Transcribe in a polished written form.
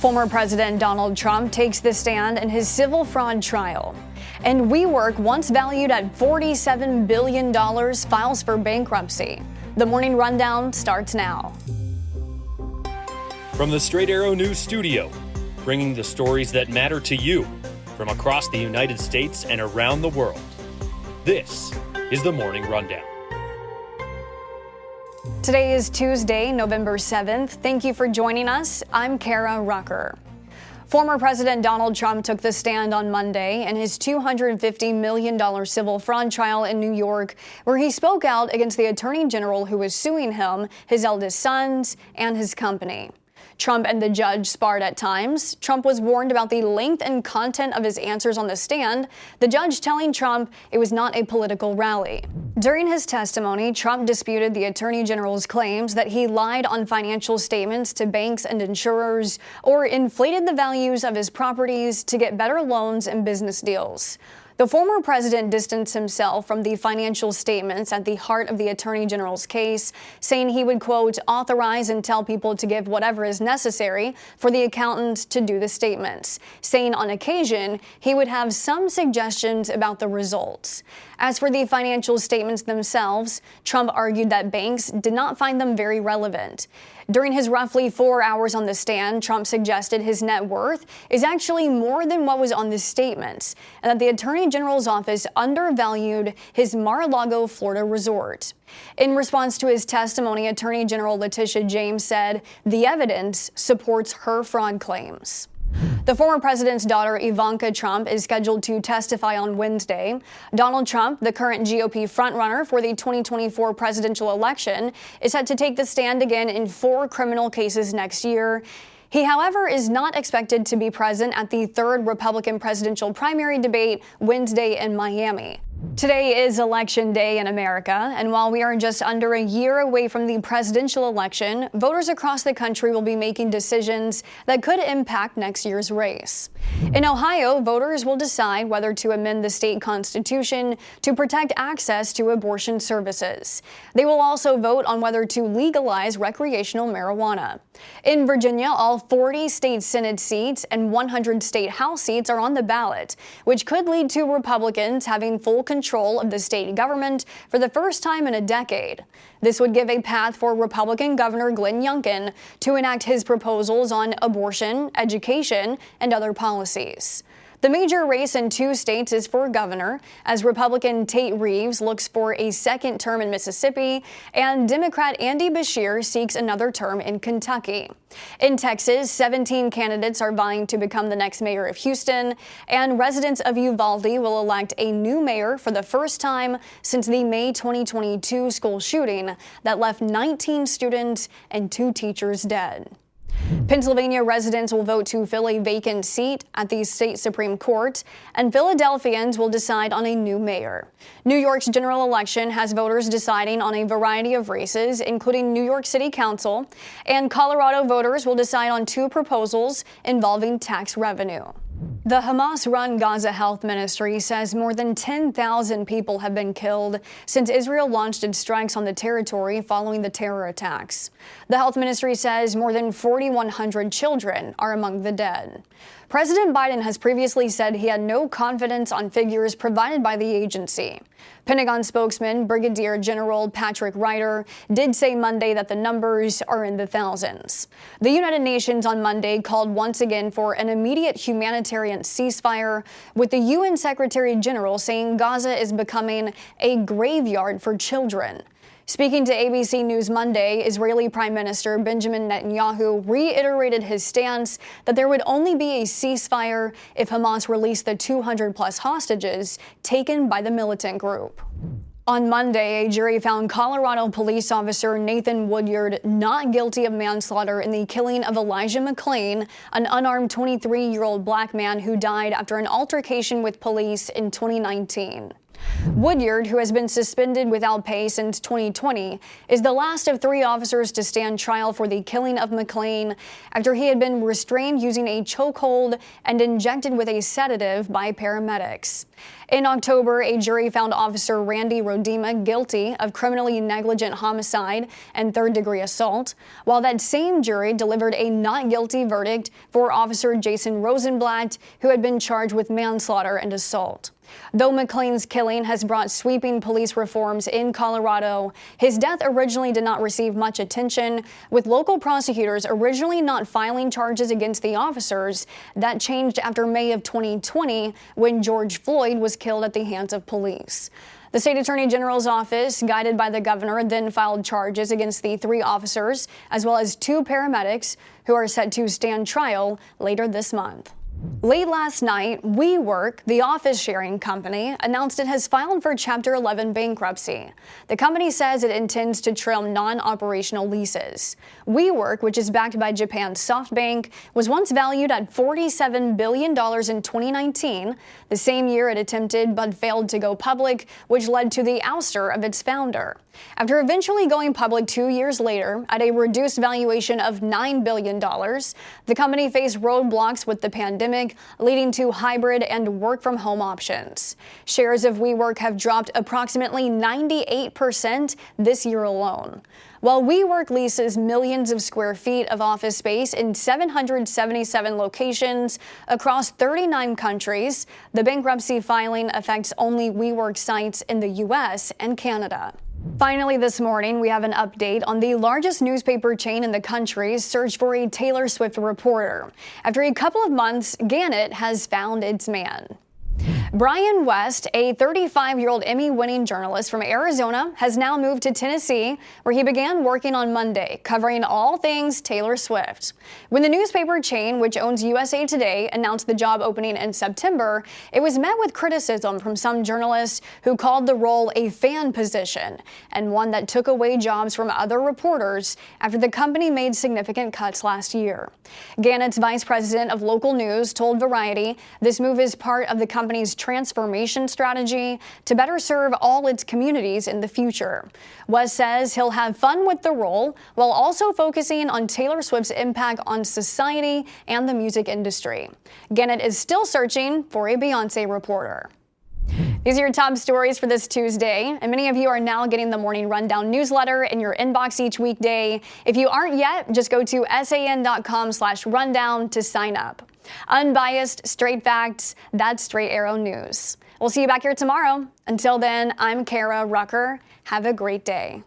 Former President Donald Trump takes the stand in his civil fraud trial. And WeWork, once valued at $47 billion, files for bankruptcy. The Morning Rundown starts now. From the Straight Arrow News Studio, bringing the stories that matter to you from across the United States and around the world. This is the Morning Rundown. Today is Tuesday, November 7th. Thank you for joining us. I'm Kara Rucker. Former President Donald Trump took the stand on Monday in his $250 million civil fraud trial in New York, where he spoke out against the attorney general who was suing him, his eldest sons, and his company. Trump and the judge sparred at times. Trump was warned about the length and content of his answers on the stand, the judge telling Trump it was not a political rally. During his testimony, Trump disputed the attorney general's claims that he lied on financial statements to banks and insurers or inflated the values of his properties to get better loans and business deals. The former president distanced himself from the financial statements at the heart of the attorney general's case, saying he would, quote, authorize and tell people to give whatever is necessary for the accountants to do the statements, saying on occasion he would have some suggestions about the results. As for the financial statements themselves, Trump argued that banks did not find them very relevant. During his roughly 4 hours on the stand, Trump suggested his net worth is actually more than what was on the statements, and that the Attorney General's office undervalued his Mar-a-Lago, Florida resort. In response to his testimony, Attorney General Letitia James said the evidence supports her fraud claims. The former president's daughter, Ivanka Trump, is scheduled to testify on Wednesday. Donald Trump, the current GOP frontrunner for the 2024 presidential election, is set to take the stand again in 4 criminal cases next year. He, however, is not expected to be present at the 3rd Republican presidential primary debate Wednesday in Miami. Today is Election Day in America, and while we are just under a year away from the presidential election, voters across the country will be making decisions that could impact next year's race. In Ohio, voters will decide whether to amend the state constitution to protect access to abortion services. They will also vote on whether to legalize recreational marijuana. In Virginia, all 40 state Senate seats and 100 state House seats are on the ballot, which could lead to Republicans having full control of the state government for the first time in a decade. This would give a path for Republican Governor Glenn Youngkin to enact his proposals on abortion, education, and other policies. The major race in 2 states is for governor, as Republican Tate Reeves looks for a second term in Mississippi, and Democrat Andy Beshear seeks another term in Kentucky. In Texas, 17 candidates are vying to become the next mayor of Houston, and residents of Uvalde will elect a new mayor for the first time since the May 2022 school shooting that left 19 students and 2 teachers dead. Pennsylvania residents will vote to fill a vacant seat at the state Supreme Court, and Philadelphians will decide on a new mayor. New York's general election has voters deciding on a variety of races, including New York City Council, and Colorado voters will decide on 2 proposals involving tax revenue. The Hamas-run Gaza Health Ministry says more than 10,000 people have been killed since Israel launched its strikes on the territory following the terror attacks. The health ministry says more than 4,100 children are among the dead. President Biden has previously said he had no confidence on figures provided by the agency. Pentagon spokesman Brigadier General Patrick Ryder did say Monday that the numbers are in the thousands. The United Nations on Monday called once again for an immediate humanitarian ceasefire, with the UN Secretary General saying Gaza is becoming a graveyard for children. Speaking to ABC News Monday, Israeli Prime Minister Benjamin Netanyahu reiterated his stance that there would only be a ceasefire if Hamas released the 200-plus hostages taken by the militant group. On Monday, a jury found Colorado police officer Nathan Woodyard not guilty of manslaughter in the killing of Elijah McClain, an unarmed 23-year-old black man who died after an altercation with police in 2019. Woodyard, who has been suspended without pay since 2020, is the last of 3 officers to stand trial for the killing of McClain after he had been restrained using a chokehold and injected with a sedative by paramedics. In October, a jury found Officer Randy Rodema guilty of criminally negligent homicide and third-degree assault, while that same jury delivered a not guilty verdict for Officer Jason Rosenblatt, who had been charged with manslaughter and assault. Though McClain's killing has brought sweeping police reforms in Colorado, his death originally did not receive much attention, with local prosecutors originally not filing charges against the officers. That changed after May of 2020, when George Floyd was killed at the hands of police. The state attorney general's office, guided by the governor, then filed charges against the 3 officers, as well as 2 paramedics, who are set to stand trial later this month. Late last night, WeWork, the office sharing company, announced it has filed for Chapter 11 bankruptcy. The company says it intends to trim non-operational leases. WeWork, which is backed by Japan's SoftBank, was once valued at $47 billion in 2019, the same year it attempted but failed to go public, which led to the ouster of its founder. After eventually going public 2 years later at a reduced valuation of $9 billion, the company faced roadblocks with the pandemic, leading to hybrid and work-from-home options. Shares of WeWork have dropped approximately 98% this year alone. While WeWork leases millions of square feet of office space in 777 locations across 39 countries, the bankruptcy filing affects only WeWork sites in the U.S. and Canada. Finally this morning, we have an update on the largest newspaper chain in the country's search for a Taylor Swift reporter. After a couple of months, Gannett has found its man. Brian West, a 35-year-old Emmy-winning journalist from Arizona, has now moved to Tennessee, where he began working on Monday, covering all things Taylor Swift. When the newspaper chain, which owns USA Today, announced the job opening in September, it was met with criticism from some journalists who called the role a fan position, and one that took away jobs from other reporters after the company made significant cuts last year. Gannett's vice president of local news told Variety this move is part of the company's transformation strategy to better serve all its communities in the future. West says he'll have fun with the role while also focusing on Taylor Swift's impact on society and the music industry. Gannett is still searching for a Beyoncé reporter. These are your top stories for this Tuesday, and many of you are now getting the Morning Rundown newsletter in your inbox each weekday. If you aren't yet, just go to san.com/rundown to sign up. Unbiased, straight facts, that's Straight Arrow News. We'll see you back here tomorrow. Until then, I'm Kara Rucker. Have a great day.